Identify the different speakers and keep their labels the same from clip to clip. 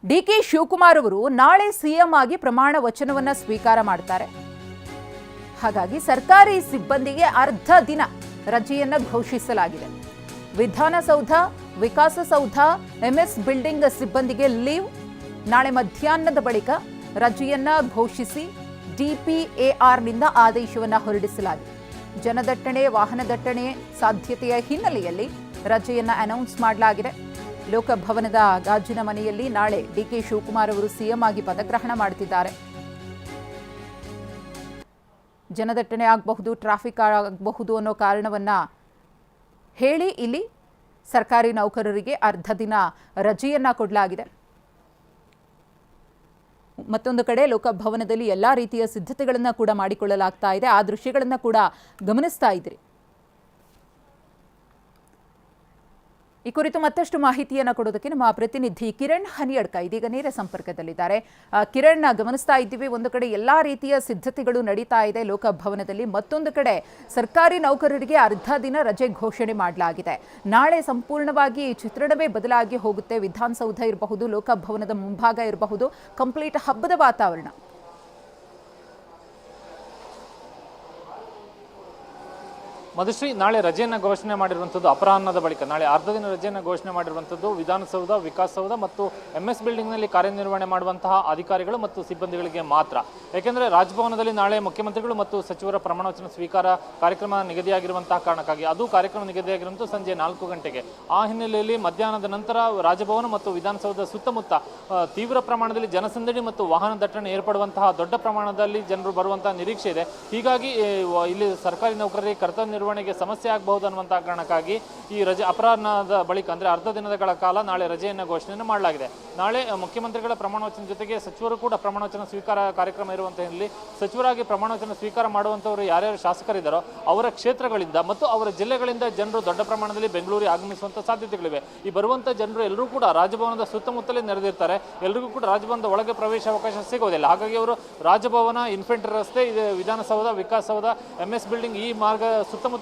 Speaker 1: DK Shivakumar ಅವರು ನಾಳೆ CM ಆಗಿ ಪ್ರಮಾಣ ವಚನವನ್ನ ಸ್ವೀಕಾರ ಮಾಡ್ತಾರೆ. ಹಾಗಾಗಿ ಸರ್ಕಾರಿ ಸಿಬ್ಬಂದಿಗೆ ಅರ್ಧ ದಿನ ರಜೆಯನ್ನ ಘೋಷಿಸಲಾಗಿದೆ. ವಿಧಾನಸೌಧ, ವಿಕಾಸಸೌಧ, ಎಂಎಸ್ ಬಿಲ್ಡಿಂಗ್ ಸಿಬ್ಬಂದಿಗೆ ಲೀವ್. ನಾಳೆ ಮಧ್ಯಾಹ್ನದ ಬಳಿಕ ರಜೆಯನ್ನ ಘೋಷಿಸಿ ಡಿಪಿಎಆರ್ನಿಂದ ಆದೇಶವನ್ನ ಹೊರಡಿಸಲಾಗಿದೆ. ಜನದಟ್ಟಣೆ, ವಾಹನ ದಟ್ಟಣೆ ಸಾಧ್ಯತೆಯ ಹಿನ್ನೆಲೆಯಲ್ಲಿ ರಜೆಯನ್ನ ಅನೌನ್ಸ್ ಮಾಡಲಾಗಿದೆ. ಲೋಕಭವನದ ಗಾಜಿನ ಮನೆಯಲ್ಲಿ ನಾಳೆ ಡಿಕೆ ಶಿವಕುಮಾರ್ ಅವರು ಸಿಎಂ ಆಗಿ ಪದಗ್ರಹಣ ಮಾಡುತ್ತಿದ್ದಾರೆ. ಜನದಟ್ಟಣೆ ಆಗಬಹುದು, ಟ್ರಾಫಿಕ್ ಆಗಬಹುದು ಅನ್ನೋ ಕಾರಣವನ್ನ ಹೇಳಿ ಇಲ್ಲಿ ಸರ್ಕಾರಿ ನೌಕರರಿಗೆ ಅರ್ಧ ದಿನ ರಜೆಯನ್ನ ಕೊಡಲಾಗಿದೆ. ಮತ್ತೊಂದು ಕಡೆ ಲೋಕಭವನದಲ್ಲಿ ಎಲ್ಲಾ ರೀತಿಯ ಸಿದ್ಧತೆಗಳನ್ನು ಕೂಡ ಮಾಡಿಕೊಳ್ಳಲಾಗ್ತಾ ಇದೆ. ಆ ದೃಶ್ಯಗಳನ್ನು ಕೂಡ ಗಮನಿಸ್ತಾ ಇದ್ರಿ. ಈ ಕುರಿತು ಮತ್ತಷ್ಟು ಮಾಹಿತಿಯನ್ನು ಕೊಡೋದಕ್ಕೆ ನಮ್ಮ ಪ್ರತಿನಿಧಿ ಕಿರಣ್ ಹನಿಯಡ್ಕ ಇದೀಗ ನೇರ ಸಂಪರ್ಕದಲ್ಲಿದ್ದಾರೆ. ಕಿರಣ್, ಗಮನಿಸ್ತಾ ಇದ್ದೀವಿ, ಒಂದು ಕಡೆ ಎಲ್ಲಾ ರೀತಿಯ ಸಿದ್ಧತೆಗಳು ನಡೀತಾ ಇದೆ ಲೋಕಭವನದಲ್ಲಿ, ಮತ್ತೊಂದು ಕಡೆ ಸರ್ಕಾರಿ ನೌಕರರಿಗೆ ಅರ್ಧ ದಿನ ರಜೆ ಘೋಷಣೆ ಮಾಡಲಾಗಿದೆ. ನಾಳೆ ಸಂಪೂರ್ಣವಾಗಿ ಚಿತ್ರಣವೇ ಬದಲಾಗಿ ಹೋಗುತ್ತೆ. ವಿಧಾನಸೌಧ ಇರಬಹುದು, ಲೋಕಭವನದ ಮುಂಭಾಗ ಇರಬಹುದು, ಕಂಪ್ಲೀಟ್ ಹಬ್ಬದ ವಾತಾವರಣ.
Speaker 2: ಮಧುಶ್ರೀ, ನಾಳೆ ರಜೆಯನ್ನು ಘೋಷಣೆ ಮಾಡಿರುವಂಥದ್ದು ಅಪರಾಹ್ನದ ಬಳಿಕ. ನಾಳೆ ಅರ್ಧ ದಿನ ರಜೆಯನ್ನು ಘೋಷಣೆ ಮಾಡಿರುವಂಥದ್ದು ವಿಧಾನಸೌಧ, ವಿಕಾಸಸೌಧ ಮತ್ತು ಎಂಎಸ್ ಬಿಲ್ಡಿಂಗ್ನಲ್ಲಿ ಕಾರ್ಯನಿರ್ವಹಣೆ ಮಾಡುವಂತಹ ಅಧಿಕಾರಿಗಳು ಮತ್ತು ಸಿಬ್ಬಂದಿಗಳಿಗೆ ಮಾತ್ರ. ಏಕೆಂದರೆ ರಾಜಭವನದಲ್ಲಿ ನಾಳೆ ಮುಖ್ಯಮಂತ್ರಿಗಳು ಮತ್ತು ಸಚಿವರ ಪ್ರಮಾಣವಚನ ಸ್ವೀಕಾರ ಕಾರ್ಯಕ್ರಮ ನಿಗದಿಯಾಗಿರುವಂತಹ ಕಾರಣಕ್ಕಾಗಿ ಅದು ಕಾರ್ಯಕ್ರಮ ನಿಗದಿಯಾಗಿರುವಂಥ ಸಂಜೆ 4 ಗಂಟೆಗೆ. ಆ ಹಿನ್ನೆಲೆಯಲ್ಲಿ ಮಧ್ಯಾಹ್ನದ ನಂತರ ರಾಜಭವನ ಮತ್ತು ವಿಧಾನಸೌಧ ಸುತ್ತಮುತ್ತ ತೀವ್ರ ಪ್ರಮಾಣದಲ್ಲಿ ಜನಸಂದಣಿ ಮತ್ತು ವಾಹನ ದಟ್ಟಣೆ ಏರ್ಪಡುವಂತಹ ದೊಡ್ಡ ಪ್ರಮಾಣದಲ್ಲಿ ಜನರು ಬರುವಂತಹ ನಿರೀಕ್ಷೆ ಇದೆ. ಹೀಗಾಗಿ ಇಲ್ಲಿ ಸರ್ಕಾರಿ ನೌಕರರಿಗೆ ಕರ್ತವ್ಯ ನಿರ್ವಹಣೆಗೆ ಸಮಸ್ಯೆ ಆಗಬಹುದು ಅನ್ನುವಂತಹ ಕಾರಣಕ್ಕಾಗಿ ಈ ರಜೆ ಅಪರಾಹ್ನದ ಬಳಿಕ ಅಂದರೆ ಅರ್ಧ ದಿನಗಳ ಕಾಲ ನಾಳೆ ರಜೆಯನ್ನು ಘೋಷಣೆಯನ್ನು ಮಾಡಲಾಗಿದೆ. ನಾಳೆ ಮುಖ್ಯಮಂತ್ರಿಗಳ ಪ್ರಮಾಣವಚನ ಜೊತೆಗೆ ಸಚಿವರು ಕೂಡ ಪ್ರಮಾಣವಚನ ಸ್ವೀಕಾರ ಕಾರ್ಯಕ್ರಮ ಇರುವಂಥ ಹಿನ್ನೆಲೆಯಲ್ಲಿ ಸಚಿವರಾಗಿ ಪ್ರಮಾಣವಚನ ಸ್ವೀಕಾರ ಮಾಡುವಂಥವರು ಯಾರ್ಯಾರು ಶಾಸಕರಿದ್ದಾರೋ ಅವರ ಕ್ಷೇತ್ರಗಳಿಂದ ಮತ್ತು ಅವರ ಜಿಲ್ಲೆಗಳಿಂದ ಜನರು ದೊಡ್ಡ ಪ್ರಮಾಣದಲ್ಲಿ ಬೆಂಗಳೂರಿಗೆ ಆಗಮಿಸುವಂಥ ಸಾಧ್ಯತೆಗಳಿವೆ. ಈ ಬರುವಂಥ ಜನರು ಎಲ್ಲರೂ ಕೂಡ ರಾಜಭವನದ ಸುತ್ತಮುತ್ತಲೇ ನೆರೆದಿರ್ತಾರೆ. ಎಲ್ಲರಿಗೂ ಕೂಡ ರಾಜಭವನದ ಒಳಗೆ ಪ್ರವೇಶ ಅವಕಾಶ ಸಿಗೋದಿಲ್ಲ. ಹಾಗಾಗಿ ಅವರು ರಾಜಭವನ, ಇನ್ಫೆಂಟ್ರಿ ರಸ್ತೆ, ವಿಧಾನಸೌಧ, ವಿಕಾಸಸೌಧ, ಎಂಎಸ್ ಬಿಲ್ಡಿಂಗ್ ಈ ಮಾರ್ಗ ಸುತ್ತಮುತ್ತದ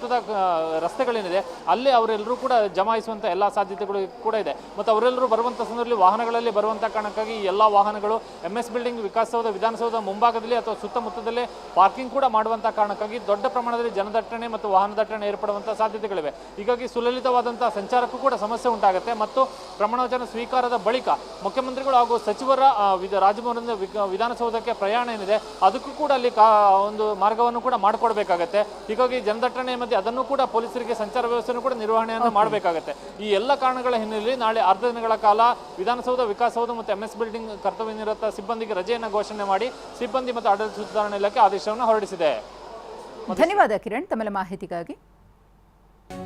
Speaker 2: ರಸ್ತೆಗಳೇನಿದೆ ಅಲ್ಲಿ ಅವರೆಲ್ಲರೂ ಕೂಡ ಜಮಾಯಿಸುವಂಥ ಎಲ್ಲ ಸಾಧ್ಯತೆಗಳು ಕೂಡ ಇದೆ. ಮತ್ತು ಅವರೆಲ್ಲರೂ ಬರುವಂಥ ಸಂದರ್ಭದಲ್ಲಿ ವಾಹನಗಳಲ್ಲಿ ಬರುವಂಥ ಕಾರಣಕ್ಕಾಗಿ ಎಲ್ಲ ವಾಹನಗಳು ಎಂಎಸ್ ಬಿಲ್ಡಿಂಗ್, ವಿಕಾಸಸೌಧ, ವಿಧಾನಸೌಧ ಮುಂಭಾಗದಲ್ಲಿ ಅಥವಾ ಸುತ್ತಮುತ್ತದಲ್ಲೇ ಪಾರ್ಕಿಂಗ್ ಕೂಡ ಮಾಡುವಂಥ ಕಾರಣಕ್ಕಾಗಿ ದೊಡ್ಡ ಪ್ರಮಾಣದಲ್ಲಿ ಜನದಟ್ಟಣೆ ಮತ್ತು ವಾಹನ ದಟ್ಟಣೆ ಏರ್ಪಡುವಂಥ ಸಾಧ್ಯತೆಗಳಿವೆ. ಹೀಗಾಗಿ ಸುಲಲಿತವಾದಂಥ ಸಂಚಾರಕ್ಕೂ ಕೂಡ ಸಮಸ್ಯೆ ಉಂಟಾಗುತ್ತೆ. ಮತ್ತು ಪ್ರಮಾಣವಚನ ಸ್ವೀಕಾರದ ಬಳಿಕ ಮುಖ್ಯಮಂತ್ರಿಗಳು ಹಾಗೂ ಸಚಿವರ ರಾಜಭವನದಿಂದ ವಿಧಾನಸೌಧಕ್ಕೆ ಪ್ರಯಾಣ ಏನಿದೆ ಅದಕ್ಕೂ ಕೂಡ ಅಲ್ಲಿ ಒಂದು ಮಾರ್ಗವನ್ನು ಕೂಡ ಮಾಡಿಕೊಡ್ಬೇಕಾಗತ್ತೆ. ಹೀಗಾಗಿ ಜನದಟ್ಟಣೆ ಮತ್ತೆ ಅದನ್ನು ಕೂಡ ಪೊಲೀಸರಿಗೆ ಸಂಚಾರ ವ್ಯವಸ್ಥೆಯನ್ನು ಕೂಡ ನಿರ್ವಹಣೆಯನ್ನು ಮಾಡಬೇಕಾಗುತ್ತೆ. ಈ ಎಲ್ಲ ಕಾರಣಗಳ ಹಿನ್ನೆಲೆಯಲ್ಲಿ ನಾಳೆ ಅರ್ಧ ದಿನಗಳ ಕಾಲ ವಿಧಾನಸೌಧ, ವಿಕಾಸಸೌಧ ಮತ್ತು ಎಂಎಸ್ ಬಿಲ್ಡಿಂಗ್ ಕರ್ತವ್ಯ ನಿರತ ಸಿಬ್ಬಂದಿಗೆ ರಜೆಯನ್ನು ಘೋಷಣೆ ಮಾಡಿ ಸಿಬ್ಬಂದಿ ಮತ್ತು ಆಡಳಿತ ಸುಧಾರಣಾ ಇಲಾಖೆ ಆದೇಶವನ್ನು ಹೊರಡಿಸಿದೆ.
Speaker 1: ಧನ್ಯವಾದ ಕಿರಣ್, ತಮ್ಮ ಮಾಹಿತಿಗಾಗಿ.